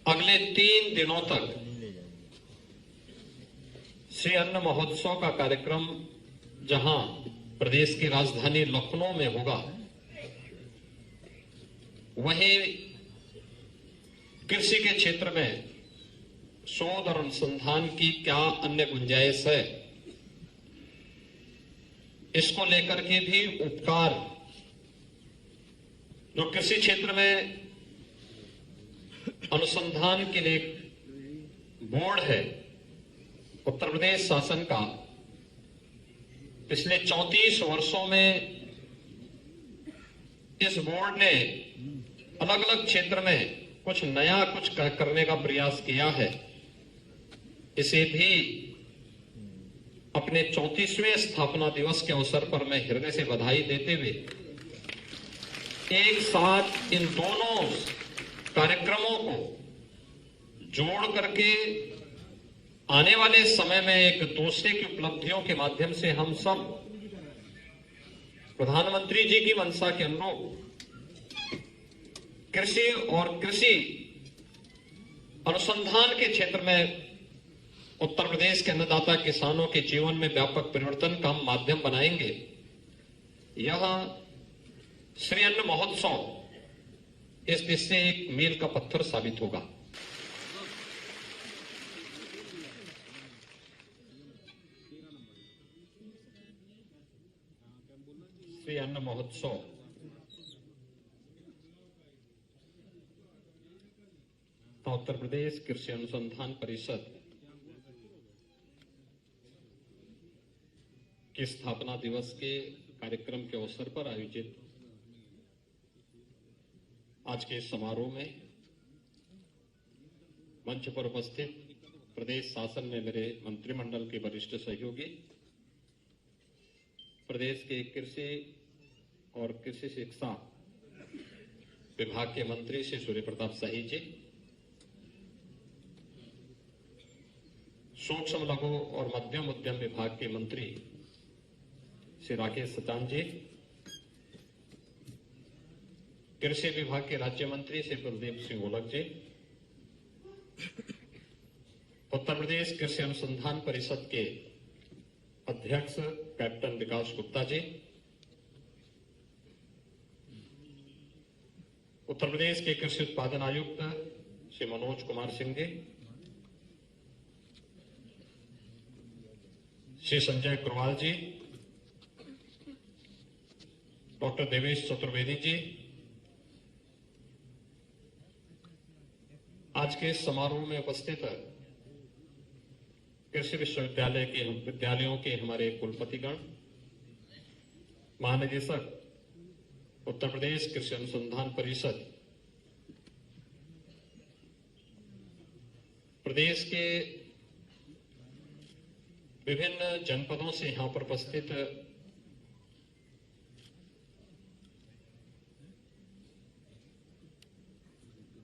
अगले 3 दिनों तक श्री अन्न महोत्सव का कार्यक्रम जहां प्रदेश की राजधानी लखनऊ में होगा, वहीं कृषि के क्षेत्र में शोध और अनुसंधान की क्या अन्य गुंजाइश है, इसको लेकर के भी उपकार जो कृषि क्षेत्र में अनुसंधान के लिए बोर्ड है उत्तर प्रदेश शासन का, पिछले 34 वर्षों में इस बोर्ड ने अलग अलग क्षेत्र में कुछ नया कुछ करने का प्रयास किया है। इसे भी अपने 34वें स्थापना दिवस के अवसर पर मैं हृदय से बधाई देते हुए एक साथ इन दोनों कार्यक्रमों को जोड़ करके आने वाले समय में एक दूसरे की उपलब्धियों के माध्यम से हम सब प्रधानमंत्री जी की मंशा के अनुरूप कृषि और कृषि अनुसंधान के क्षेत्र में उत्तर प्रदेश के अन्नदाता किसानों के जीवन में व्यापक परिवर्तन का हम माध्यम बनाएंगे। यह श्री अन्न महोत्सव इस दिशा से एक मील का पत्थर साबित होगा। श्री अन्न महोत्सव उत्तर प्रदेश कृषि अनुसंधान परिषद के स्थापना दिवस के कार्यक्रम के अवसर पर आयोजित आज के समारोह में मंच पर उपस्थित प्रदेश शासन में मेरे मंत्रिमंडल के वरिष्ठ सहयोगी, प्रदेश के कृषि और कृषि शिक्षा विभाग के मंत्री श्री सूर्य प्रताप शाही जी, सूक्ष्म लघु और मध्यम उद्यम विभाग के मंत्री श्री राकेश सचान जी, कृषि विभाग के राज्य मंत्री श्री प्रदीप सिंह ओलख जी, उत्तर प्रदेश कृषि अनुसंधान परिषद के अध्यक्ष कैप्टन विकास गुप्ता जी, उत्तर प्रदेश के कृषि उत्पादन आयुक्त श्री मनोज कुमार सिंह जी, श्री संजय कुरवाल जी, डॉक्टर देवेश चतुर्वेदी जी, आज के इस समारोह में उपस्थित कृषि विद्यालयों के हमारे कुलपतिगण, महानिदेशक उत्तर प्रदेश कृषि अनुसंधान परिषद, प्रदेश के विभिन्न जनपदों से यहां पर उपस्थित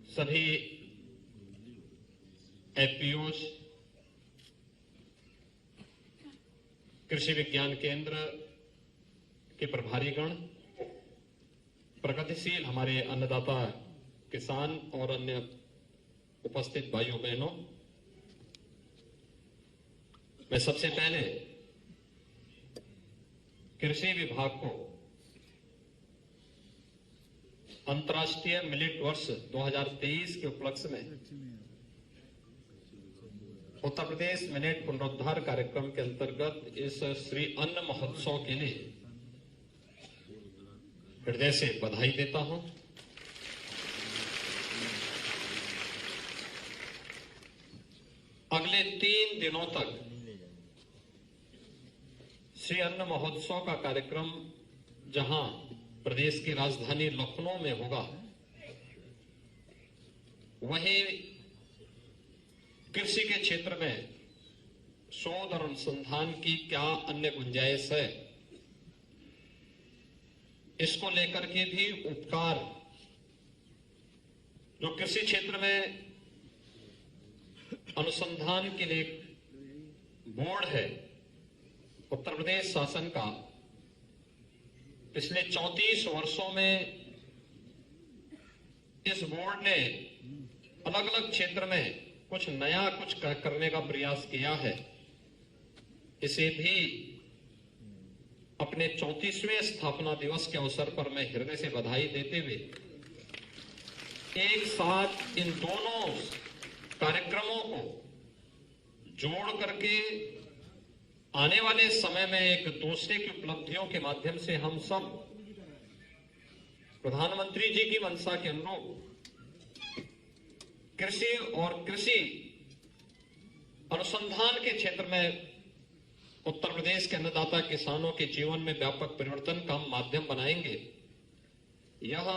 सभी एफपीओस, कृषि विज्ञान केंद्र के प्रभारीगण, प्रगतिशील हमारे अन्नदाता किसान और अन्य उपस्थित भाइयों बहनों, मैं सबसे पहले कृषि विभाग को अंतर्राष्ट्रीय मिलेट वर्ष 2023 के उपलक्ष्य में उत्तर प्रदेश मिलेट पुनरुद्धार कार्यक्रम के अंतर्गत इस श्री अन्न महोत्सव के लिए हृदय से बधाई देता हूं। अगले 3 दिनों तक श्री अन्न महोत्सव का कार्यक्रम जहां प्रदेश की राजधानी लखनऊ में होगा, वहीं कृषि के क्षेत्र में शोध और अनुसंधान की क्या अन्य गुंजाइश है, इसको लेकर के भी उपकार जो कृषि क्षेत्र में अनुसंधान के लिए बोर्ड है उत्तर प्रदेश शासन का, पिछले 34 वर्षों में इस बोर्ड ने अलग अलग क्षेत्र में कुछ नया कुछ करने का प्रयास किया है, इसे भी अपने 34वें स्थापना दिवस के अवसर पर मैं हृदय से बधाई देते हुए एक साथ इन दोनों कार्यक्रमों को जोड़ करके आने वाले समय में एक दूसरे की उपलब्धियों के माध्यम से हम सब प्रधानमंत्री जी की मंशा के अनुरूप कृषि और कृषि अनुसंधान के क्षेत्र में उत्तर प्रदेश के अन्नदाता किसानों के जीवन में व्यापक परिवर्तन का माध्यम बनाएंगे। यह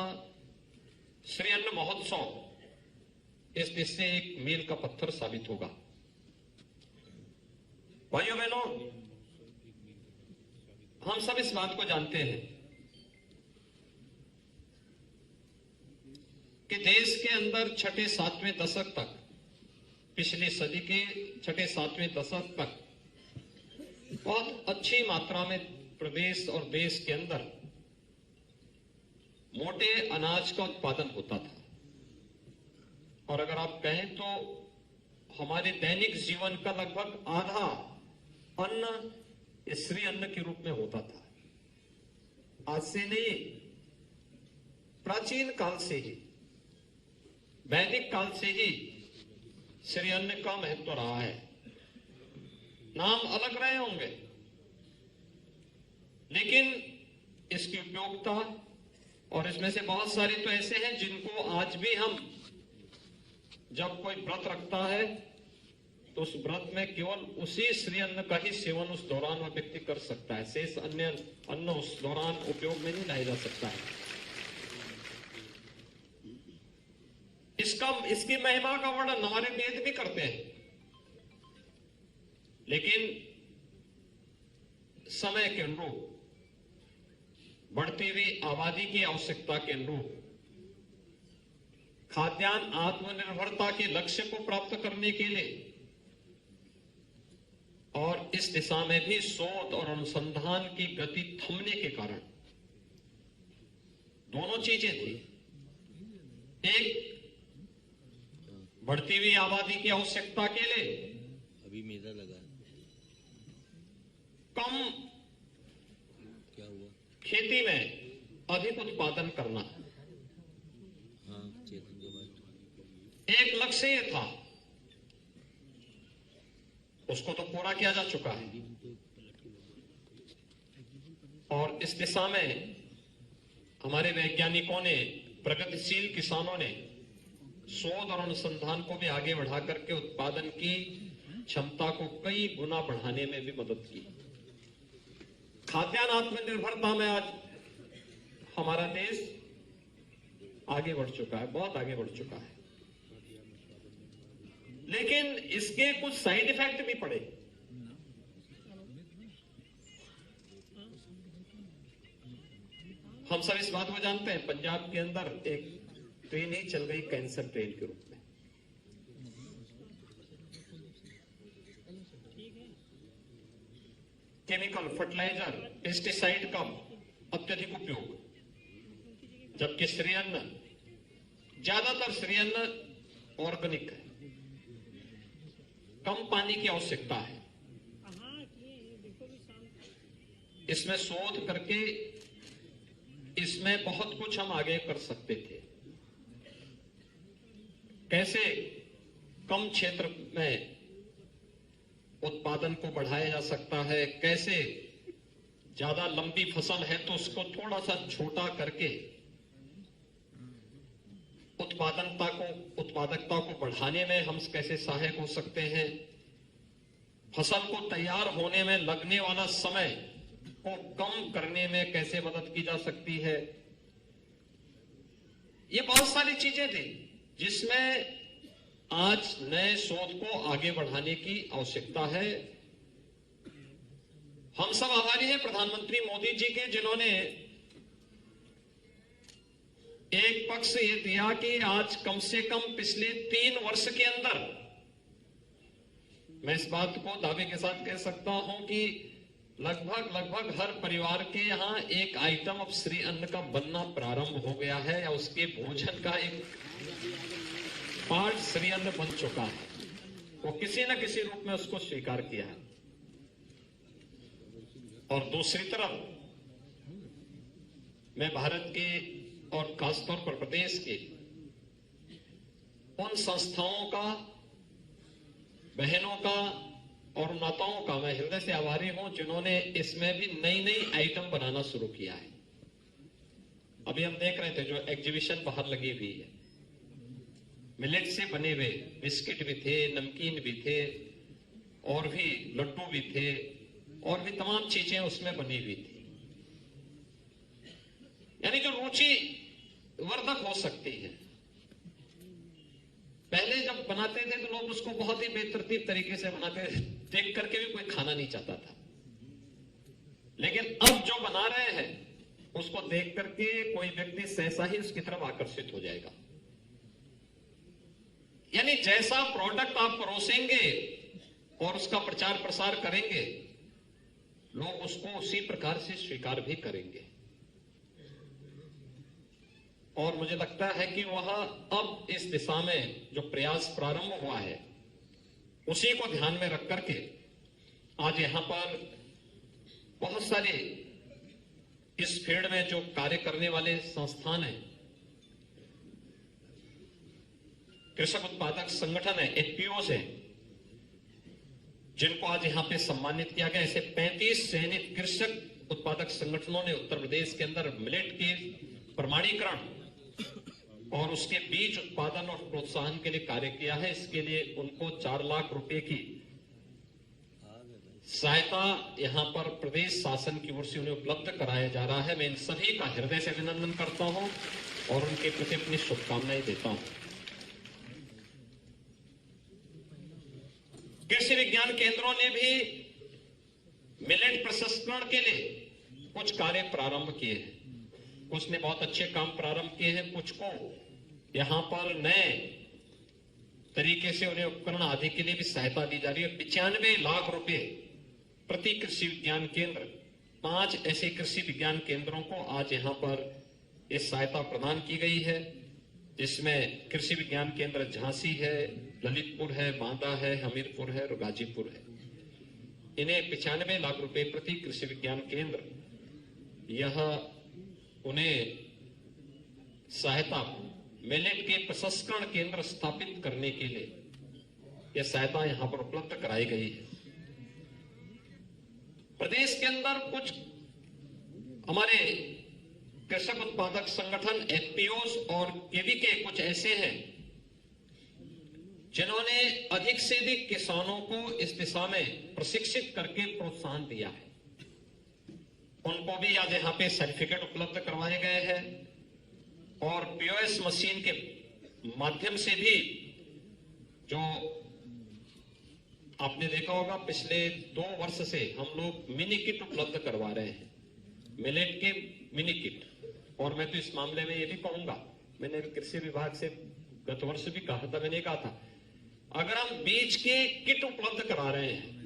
श्री अन्न महोत्सव इस दिशा से एक मील का पत्थर साबित होगा। भाइयों बहनों, हम सब इस बात को जानते हैं कि देश के अंदर छठे सातवें दशक तक, पिछली सदी के छठे सातवें दशक तक बहुत अच्छी मात्रा में प्रदेश और देश के अंदर मोटे अनाज का उत्पादन होता था। और अगर आप कहें तो हमारे दैनिक जीवन का लगभग आधा अन्न श्री अन्न के रूप में होता था। आज से नहीं, प्राचीन काल से ही, वैदिक काल से ही श्री अन्न का महत्व रहा है। नाम अलग रहे होंगे, लेकिन इसकी उपयोगिता, और इसमें से बहुत सारे तो ऐसे हैं जिनको आज भी हम, जब कोई व्रत रखता है तो उस व्रत में केवल उसी श्री अन्न का ही सेवन उस दौरान वह व्यक्ति कर सकता है। शेष अन्य अन्न उस दौरान उपयोग में नहीं लाया जा सकता है। इसकी महिमा का वर्णन हमारे वेद भी करते हैं, लेकिन समय के अनुरूप, बढ़ती हुई आबादी की आवश्यकता के अनुरूप, खाद्यान्न आत्मनिर्भरता के लक्ष्य को प्राप्त करने के लिए और इस दिशा में भी शोध और अनुसंधान की गति थमने के कारण दोनों चीजें थी। एक, बढ़ती हुई आबादी की आवश्यकता के लिए अभी मेला लगा, कम क्या हुआ, खेती में अधिक उत्पादन करना, हाँ चेतन के बाद एक लक्ष्य ये था। उसको तो पूरा किया जा चुका है, और इस दिशा में हमारे वैज्ञानिकों ने, प्रगतिशील किसानों ने शोध और अनुसंधान को भी आगे बढ़ा करके उत्पादन की क्षमता को कई गुना बढ़ाने में भी मदद की। खाद्यान्न आत्मनिर्भरता में आज हमारा देश आगे बढ़ चुका है, बहुत आगे बढ़ चुका है। लेकिन इसके कुछ साइड इफेक्ट भी पड़े। हम सब इस बात को जानते हैं, पंजाब के अंदर एक ट्रेन ही चल गई कैंसर ट्रेन के रूप में। केमिकल, फर्टिलाइजर, पेस्टिसाइड का अत्यधिक उपयोग, जबकि श्री अन्न, ज्यादातर श्री अन्न ऑर्गेनिक है, कम पानी की आवश्यकता है। इसमें शोध करके इसमें बहुत कुछ हम आगे कर सकते थे। कैसे कम क्षेत्र में उत्पादन को बढ़ाया जा सकता है, कैसे ज्यादा लंबी फसल है तो उसको थोड़ा सा छोटा करके उत्पादकता को बढ़ाने में हम कैसे सहायक हो सकते हैं, फसल को तैयार होने में लगने वाला समय को कम करने में कैसे मदद की जा सकती है। ये बहुत सारी चीजें थी जिसमें आज नए शोध को आगे बढ़ाने की आवश्यकता है। हम सब आभारी हैं प्रधानमंत्री मोदी जी के, जिन्होंने एक पक्ष ये दिया कि आज कम से कम पिछले 3 वर्ष के अंदर, मैं इस बात को दावे के साथ कह सकता हूं कि लगभग हर परिवार के यहां एक आइटम अब श्री अन्न का बनना प्रारंभ हो गया है, या उसके भोजन का एक पार्ट श्री अन्न बन चुका है, वो किसी न किसी रूप में उसको स्वीकार किया है। और दूसरी तरफ मैं भारत के और खासतौर पर प्रदेश के उन संस्थाओं का, बहनों का और माताओं का मैं हृदय से आभारी हूं जिन्होंने इसमें भी नई नई आइटम बनाना शुरू किया है। अभी हम देख रहे थे जो एग्जीबिशन बाहर लगी हुई है, मिलेट से बने हुए बिस्किट भी थे, नमकीन भी थे, और भी लड्डू भी थे, और भी तमाम चीजें उसमें बनी हुई थी। यानी जो रुचि वर्धक हो सकती है। पहले जब बनाते थे तो लोग उसको बहुत ही बेतरतीब तरीके से बनाते थे, देख करके भी कोई खाना नहीं चाहता था। लेकिन अब जो बना रहे हैं उसको देख करके कोई व्यक्ति सहसा ही उसकी तरफ आकर्षित हो जाएगा। यानी जैसा प्रोडक्ट आप परोसेंगे और उसका प्रचार प्रसार करेंगे, लोग उसको उसी प्रकार से स्वीकार भी करेंगे। और मुझे लगता है कि वह अब इस दिशा में जो प्रयास प्रारंभ हुआ है उसी को ध्यान में रख करके आज यहां पर बहुत सारे इस फील्ड में जो कार्य करने वाले संस्थान हैं, कृषक उत्पादक संगठन है, एफपीओस है, जिनको आज यहां पे सम्मानित किया गया। ऐसे 35 चयनित कृषक उत्पादक संगठनों ने उत्तर प्रदेश के अंदर मिलेट के प्रमाणीकरण और उसके बीज उत्पादन और प्रोत्साहन के लिए कार्य किया है। इसके लिए उनको 4 लाख रुपए की सहायता यहां पर प्रदेश शासन की ओर से उन्हें उपलब्ध कराया जा रहा है। मैं इन सभी का हृदय से अभिनंदन करता हूं और उनके प्रति अपनी शुभकामनाएं देता हूं। कृषि विज्ञान केंद्रों ने भी मिलेट प्रसंस्करण के लिए कुछ कार्य प्रारंभ किए हैं। कुछ ने बहुत अच्छे काम प्रारंभ किए हैं, कुछ को यहां पर नए तरीके से उन्हें उपकरण आदि के लिए भी सहायता दी जा रही है। 95 लाख रुपए प्रति कृषि विज्ञान केंद्र, 5 ऐसे कृषि विज्ञान केंद्रों को आज यहां पर इस सहायता प्रदान की गई है, जिसमें कृषि विज्ञान केंद्र झांसी है, ललितपुर है, बांदा है, हमीरपुर है और गाजीपुर है। इन्हें 95 लाख रुपए प्रति कृषि विज्ञान केंद्र, यह उन्हें सहायता मिलेट के प्रसंस्करण केंद्र स्थापित करने के लिए यह सहायता यहां पर उपलब्ध कराई गई है। प्रदेश के अंदर कुछ हमारे कृषक उत्पादक संगठन एफपीओस और केवीके कुछ ऐसे हैं जिन्होंने अधिक से अधिक किसानों को इस दिशा में प्रशिक्षित करके प्रोत्साहन दिया है। उनको भी आज यहां पे सर्टिफिकेट उपलब्ध करवाए गए हैं और पीओएस मशीन के माध्यम से भी, जो आपने देखा होगा पिछले 2 वर्ष से हम लोग मिनी किट उपलब्ध करवा रहे हैं, मिलेट के मिनी किट। और मैं तो इस मामले में ये भी कहूंगा, मैंने कृषि विभाग से गत वर्ष भी कहा था, मैंने कहा था अगर हम बीज के किट उपलब्ध करा रहे हैं,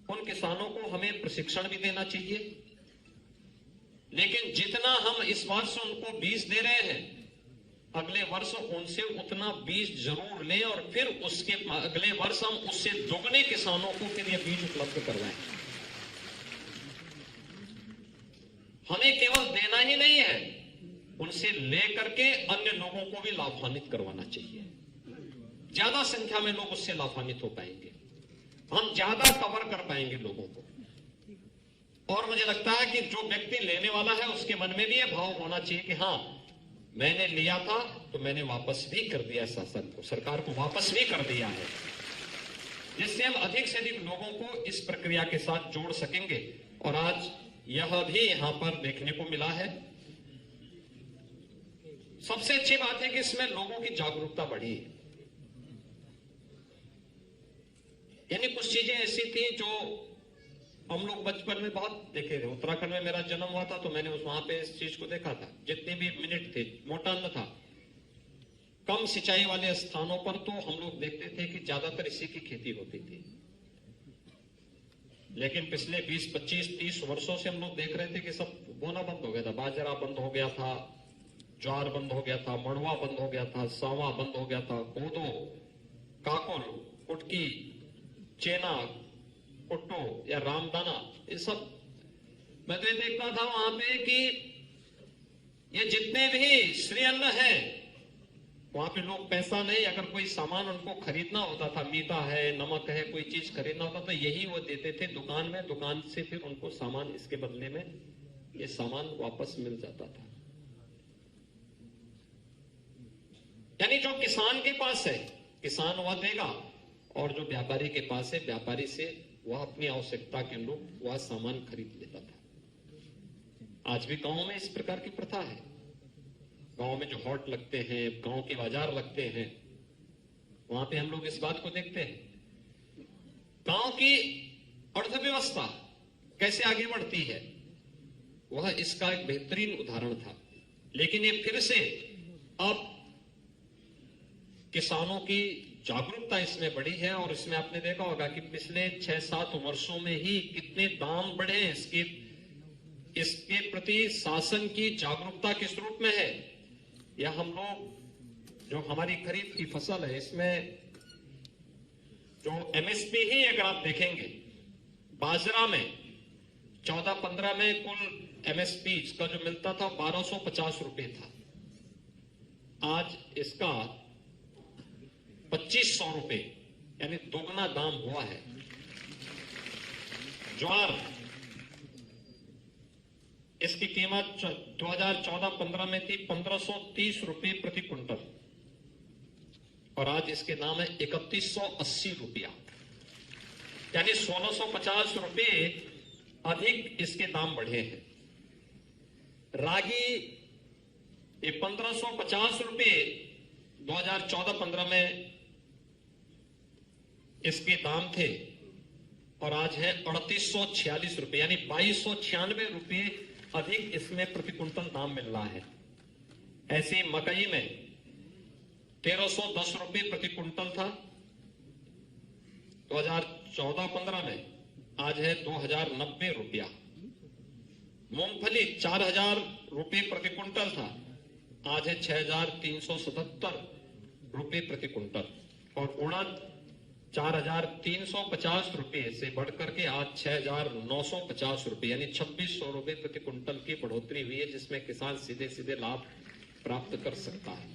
उन किसानों को हमें प्रशिक्षण भी देना चाहिए, लेकिन जितना हम इस वर्ष उनको बीज दे रहे हैं, अगले वर्ष उनसे उतना बीज जरूर लें और फिर उसके अगले वर्ष हम उससे दोगुने किसानों को फिर यह बीज उपलब्ध करवाएं। हमें केवल देना ही नहीं है, उनसे लेकर के अन्य लोगों को भी लाभान्वित करवाना चाहिए। ज्यादा संख्या में लोग उससे लाभान्वित हो पाएंगे, हम ज्यादा कवर कर पाएंगे लोगों को। और मुझे लगता है कि जो व्यक्ति लेने वाला है उसके मन में भी यह भाव होना चाहिए कि हाँ, मैंने लिया था तो मैंने वापस भी कर दिया, शासन को, सरकार को वापस भी कर दिया है, जिससे हम अधिक से अधिक लोगों को इस प्रक्रिया के साथ जोड़ सकेंगे। और आज यह भी यहां पर देखने को मिला है। सबसे अच्छी बात है कि इसमें लोगों की जागरूकता बढ़ी है। यानी कुछ चीजें ऐसी थी जो हम लोग बचपन में बहुत देखे थे। उत्तराखंड में मेरा जन्म हुआ था तो मैंने वहां पे इस चीज को देखा था। जितने भी मिनट थे, मोटा अन्न था, कम सिंचाई वाले स्थानों पर तो हम लोग देखते थे कि ज्यादातर इसी की खेती होती थी। लेकिन पिछले 20, 25, 30 वर्षों से हम लोग देख रहे थे कि सब बोना बंद हो गया था, बाजरा बंद हो गया था, ज्वार बंद हो गया था, मड़ुआ बंद हो गया था, सावा बंद हो गया था, कोदो, काकुल, कुटकी, चेना, कुट्टू या रामदाना, ये सब मैं तो ये देखता था वहां पे कि ये जितने भी श्री अन्न है, वहां पे लोग पैसा नहीं, अगर कोई सामान उनको खरीदना होता था, मीठा है, नमक है, कोई चीज खरीदना होता था, यही वो देते थे दुकान में, दुकान से फिर उनको सामान, इसके बदले में ये सामान वापस मिल जाता था। यानी जो किसान के पास है, किसान वह देगा, और जो व्यापारी के पास है, व्यापारी से वह अपनी आवश्यकता के अनुरूप वह सामान खरीद लेता था। आज भी गांव में इस प्रकार की प्रथा है। गांव में जो हॉट लगते हैं, गांव के बाजार लगते हैं, वहां पे हम लोग इस बात को देखते हैं। गांव की अर्थव्यवस्था कैसे आगे बढ़ती है, वह इसका एक बेहतरीन उदाहरण था। लेकिन ये फिर से अब किसानों की जागरूकता इसमें बढ़ी है, और इसमें आपने देखा होगा कि पिछले 6-7 वर्षों में ही कितने दाम बढ़े हैं। इसके प्रति शासन की जागरूकता किस रूप में है, या हम लोग जो हमारी खरीफ की फसल है, इसमें जो एमएसपी ही अगर आप देखेंगे, बाजरा में 14-15 में कुल एमएसपी इसका जो मिलता था 1250 रुपए था, आज इसका 2500 रुपए, यानी दोगुना दाम हुआ है। ज्वार, इसकी कीमत 2014-15 में थी 1530 रुपए प्रति क्विंटल, और आज इसके दाम है 3180 रुपया, यानी 1650 रुपए अधिक इसके दाम बढ़े हैं। रागी ये 1550 रुपए 2014-15 में इसके दाम थे, और आज है 3846 रुपए, यानी 2296 रुपए अधिक इसमें प्रति क्विंटल दाम मिल रहा है। ऐसे मकई में 1310 रुपए प्रति क्विंटल था 2014-15 में, आज है 2090 रुपया। मूंगफली 4000 रुपए प्रति क्विंटल था, आज है 6377 रुपए प्रति क्विंटल। और उड़द 4350 रुपए से बढ़कर के आज 6950 रुपए, यानी 2600 रुपए प्रति क्विंटल की बढ़ोतरी हुई है, जिसमें किसान सीधे सीधे लाभ प्राप्त कर सकता है।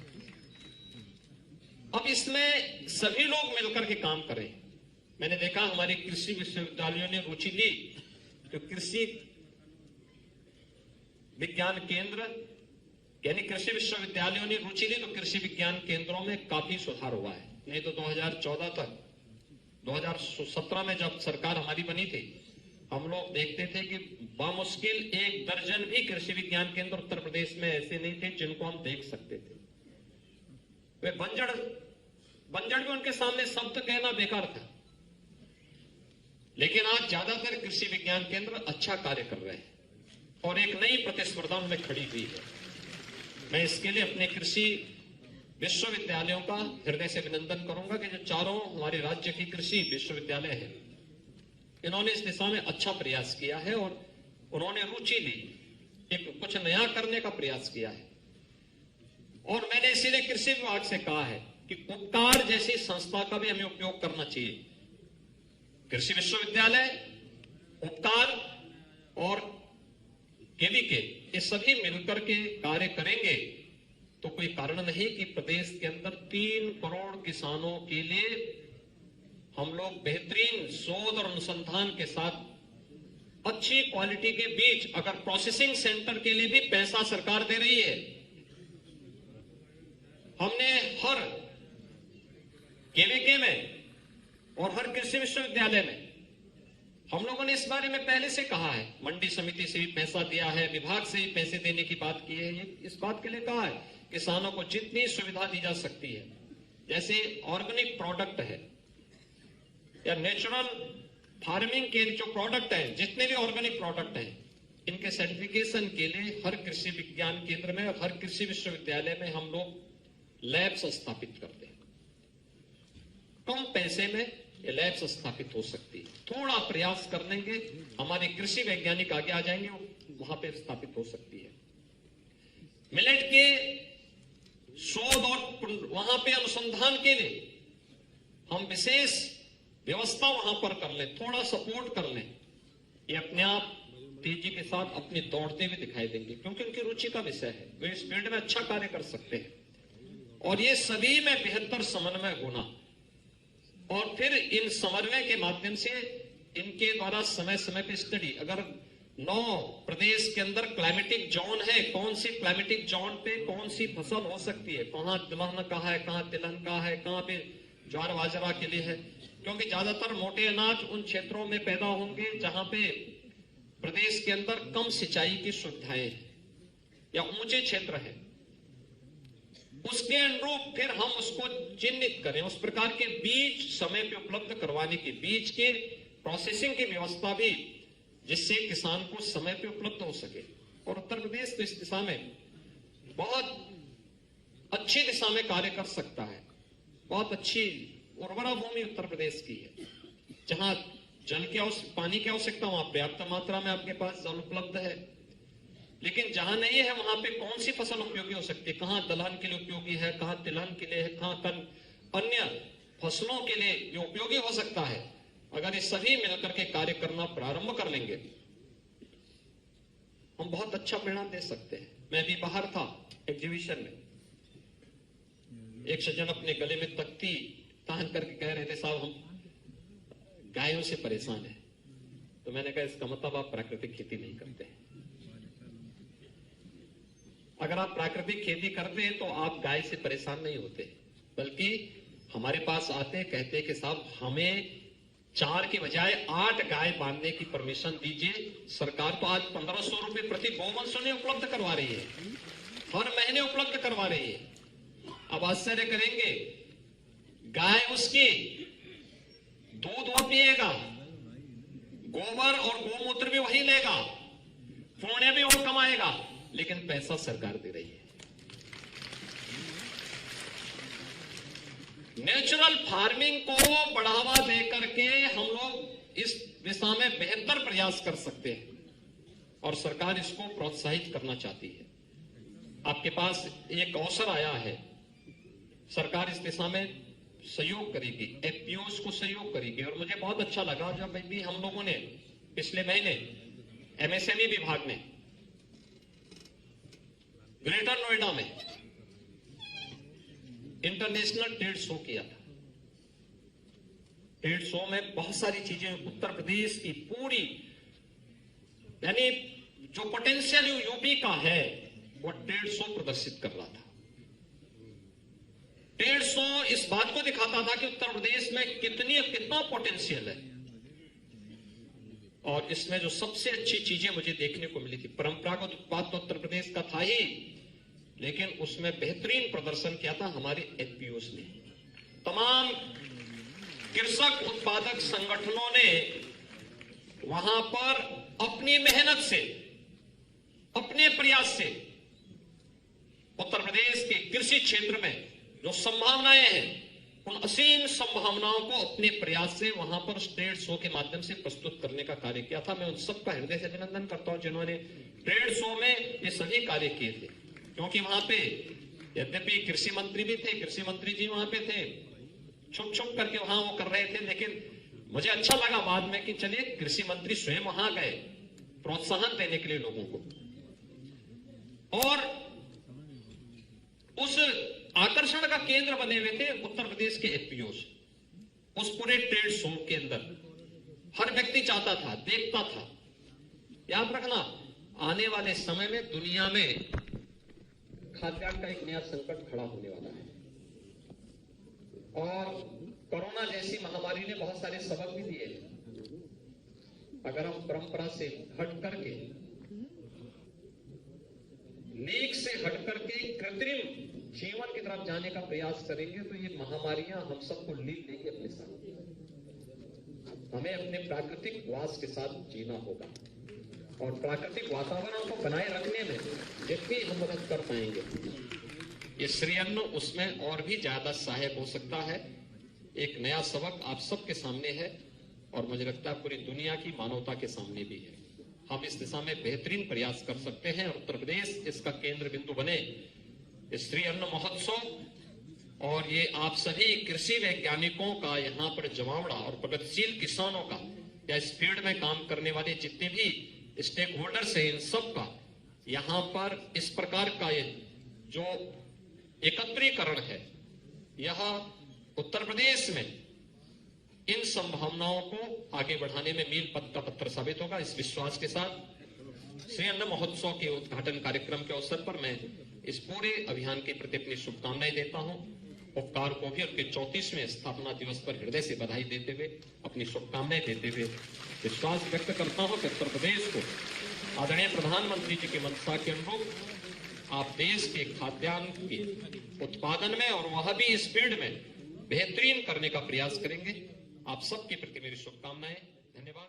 अब इसमें सभी लोग मिलकर के काम करें। मैंने देखा हमारे कृषि विश्वविद्यालयों ने रुचि ली, तो कृषि विज्ञान केंद्र यानी कृषि विश्वविद्यालयों ने रुचि ली, तो कृषि विज्ञान केंद्रों में काफी सुधार हुआ है। नहीं तो 2014 तक, 2017 में जब सरकार हमारी बनी थी, हम लोग देखते थे कि बामुश्किल 1 दर्जन भी कृषि विज्ञान केंद्र उत्तर प्रदेश में ऐसे नहीं थे जिनको हम देख सकते थे। वे बंजड़ भी उनके सामने शब्द कहना बेकार था। लेकिन आज ज्यादातर कृषि विज्ञान केंद्र अच्छा कार्य कर रहे हैं, और एक नई प्रतिस्पर्धा उनमें खड़ी हुई है। मैं इसके लिए अपने कृषि विश्वविद्यालयों का हृदय से अभिनंदन करूंगा कि जो चारों हमारे राज्य की कृषि विश्वविद्यालय है, इन्होंने इस दिशा में अच्छा प्रयास किया है, और उन्होंने रुचि ली, एक कुछ नया करने का प्रयास किया है। और मैंने इसीलिए कृषि विभाग से कहा है कि उपकार जैसी संस्था का भी हमें उपयोग करना चाहिए। कृषि विश्वविद्यालय, उपकार और केवीके, ये सभी मिलकर के कार्य करेंगे तो कोई कारण नहीं कि प्रदेश के अंदर 3 करोड़ किसानों के लिए हम लोग बेहतरीन शोध और अनुसंधान के साथ अच्छी क्वालिटी के बीच, अगर प्रोसेसिंग सेंटर के लिए भी पैसा सरकार दे रही है, हमने हर केवीके में और हर कृषि विश्वविद्यालय में हम लोगों ने इस बारे में पहले से कहा है। मंडी समिति से भी पैसा दिया है, विभाग से भी पैसे देने की बात की है। ये इस बात के लिए कहा है किसानों को जितनी सुविधा दी जा सकती है, जैसे ऑर्गेनिक प्रोडक्ट है या नेचुरल फार्मिंग के जो प्रोडक्ट है, जितने भी ऑर्गेनिक प्रोडक्ट हैं, इनके सर्टिफिकेशन के लिए हर कृषि विज्ञान केंद्र में और हर कृषि विश्वविद्यालय में हम लोग लैब्स स्थापित करते हैं। कम पैसे में ये लैब्स स्थापित हो सकती है। थोड़ा प्रयास कर लेंगे, हमारे कृषि वैज्ञानिक आगे आ जाएंगे, वहां पे स्थापित हो सकती है। मिलेट के शोध और वहां पे अनुसंधान के लिए हम विशेष व्यवस्था वहां पर कर लें, थोड़ा सपोर्ट कर लें, ये अपने आप तेजी के साथ अपनी दौड़ते हुए दिखाई देंगे, क्योंकि उनकी रुचि का विषय है, वे इस फील्ड में अच्छा कार्य कर सकते हैं। और ये सभी में बेहतर समन्वय होना, और फिर इन समन्वय के माध्यम से इनके द्वारा समय समय पर स्टडी, अगर 9 प्रदेश के अंदर क्लाइमेटिक जोन है, कौन सी क्लाइमेटिक जोन पे कौन सी फसल हो सकती है, कहां दलहन का है, कहां तिलहन का है, कहां पे ज्वार बाजरा के लिए है, क्योंकि ज्यादातर मोटे अनाज उन क्षेत्रों में पैदा होंगे जहां पे प्रदेश के अंदर कम सिंचाई की सुविधाएं हैं या ऊंचे क्षेत्र है। उसके अनुरूप फिर हम उसको चिन्हित करें, उस प्रकार के बीज समय पे उपलब्ध करवाने की, बीज के प्रोसेसिंग की व्यवस्था भी, जिससे किसान को समय पे उपलब्ध हो सके। और उत्तर प्रदेश तो इस दिशा में बहुत अच्छी दिशा में कार्य कर सकता है। बहुत अच्छी उर्वरा भूमि उत्तर प्रदेश की है, जहां जल की पानी की आवश्यकता, वहां पर्याप्त मात्रा में आपके पास जल उपलब्ध है। लेकिन जहां नहीं है वहां पे कौन सी फसल उपयोगी हो सकती है, कहां दलहन के लिए उपयोगी है, कहां तिलहन के लिए है, कहां अन्य फसलों के लिए जो उपयोगी हो सकता है। अगर ये सभी मिलकर के कार्य करना प्रारंभ कर लेंगे, हम बहुत अच्छा परिणाम दे सकते हैं। मैं भी बाहर था एग्जीबिशन में, एक सज्जन अपने गले में तख्ती तान करके कह रहे थे, साहब हम गायों से परेशान है। तो मैंने कहा इसका मतलब आप प्राकृतिक खेती नहीं करते हैं। अगर आप प्राकृतिक खेती करते हैं तो आप गाय से परेशान नहीं होते, बल्कि हमारे पास आते कहते हैं कि साहब हमें 4 के बजाय 8 गाय बांधने की परमिशन दीजिए। सरकार तो आज 1500 रुपए प्रति गौवंश उपलब्ध करवा रही है, हर महीने उपलब्ध करवा रही है। अब आश्चर्य करेंगे, गाय उसकी दूध वो पिएगा, गोबर और गोमूत्र भी वही लेगा, पुण्य भी वो कमाएगा, लेकिन पैसा सरकार दे रही है। नेचुरल फार्मिंग को बढ़ावा देकर के हम लोग इस दिशा में बेहतर प्रयास कर सकते हैं, और सरकार इसको प्रोत्साहित करना चाहती है। आपके पास एक अवसर आया है, सरकार इस दिशा में सहयोग करेगी, एफपीओस को सहयोग करेगी। और मुझे बहुत अच्छा लगा जब भी हम लोगों ने पिछले महीने एमएसएमई विभाग ने ग्रेटर नोएडा में इंटरनेशनल ट्रेड शो किया था। ट्रेड शो में बहुत सारी चीजें उत्तर प्रदेश की पूरी, यानी जो पोटेंशियल यूपी का है वो ट्रेड शो प्रदर्शित कर रहा था। ट्रेड शो इस बात को दिखाता था कि उत्तर प्रदेश में कितना पोटेंशियल है। और इसमें जो सबसे अच्छी चीजें मुझे देखने को मिली थी, परंपरागत उत्पाद तो उत्तर प्रदेश का था ही, लेकिन उसमें बेहतरीन प्रदर्शन किया था हमारे एफपीओस ने। तमाम कृषक उत्पादक संगठनों ने वहां पर अपनी मेहनत से, अपने प्रयास से उत्तर प्रदेश के कृषि क्षेत्र में जो संभावनाएं हैं, उन असीम संभावनाओं को अपने प्रयास से वहां पर ट्रेड शो के माध्यम से प्रस्तुत करने का कार्य किया था। मैं उन सबका हृदय से अभिनंदन करता हूं जिन्होंने ट्रेड शो में ये सभी कार्य किए थे। क्योंकि वहां पे यद्यपि कृषि मंत्री भी थे, कृषि मंत्री जी वहां पे थे, छुप छुप करके वहां वो कर रहे थे, लेकिन मुझे अच्छा लगा बाद में कि चलिए कृषि मंत्री स्वयं वहां गए प्रोत्साहन देने के लिए लोगों को। और उस आकर्षण का केंद्र बने हुए थे उत्तर प्रदेश के एफपीओस। उस पूरे ट्रेड शो के अंदर हर व्यक्ति चाहता था, देखता था। याद रखना, आने वाले समय में दुनिया में खाद्यान्न का एक नया संकट खड़ा होने वाला है, और कोरोना जैसी महामारी ने बहुत सारे सबक भी दिए। अगर हम परंपरा से हट करके, लीक से हट करके कृत्रिम जीवन की तरफ जाने का प्रयास करेंगे तो ये महामारियां हम सबको लीड लेंगी अपने साथ। हमें अपने प्राकृतिक वास के साथ जीना होगा, और प्राकृतिक वातावरण को बनाए रखने में जितनी हम मदद कर पाएंगे, ये श्री अन्न उसमें और भी ज्यादा सहायक हो सकता है। एक नया सबक आप सबके सामने है, और मुझे लगता है पूरी दुनिया की मानवता के सामने भी है। हम इस दिशा में बेहतरीन प्रयास कर सकते हैं और उत्तर प्रदेश इसका केंद्र बिंदु बने। इस श्री अन्न महोत्सव और ये आप सभी कृषि वैज्ञानिकों का यहाँ पर जमावड़ा और प्रगतिशील किसानों का या इस फील्ड में काम करने वाले जितने भी स्टेक होल्डर्स हैं, इन सब का यहाँ पर इस प्रकार का ये जो एकत्रीकरण है, यह उत्तर प्रदेश में इन संभावनाओं को आगे बढ़ाने में मील का पत्थर साबित होगा। इस विश्वास के साथ श्री अन्न महोत्सव के उद्घाटन कार्यक्रम के अवसर पर मैं इस पूरे अभियान के प्रति अपनी शुभकामनाएं देता हूं। उपकार को भी उनके 34वें स्थापना दिवस पर हृदय से बधाई देते हुए, अपनी शुभकामनाएं देते हुए विश्वास व्यक्त करता हूं कि उत्तर प्रदेश को आदरणीय प्रधानमंत्री जी की मंशा के अनुरूप आप देश के खाद्यान्न के उत्पादन में और वह भी इस फील्ड में बेहतरीन करने का प्रयास करेंगे। आप सबके प्रति मेरी शुभकामनाएं। धन्यवाद।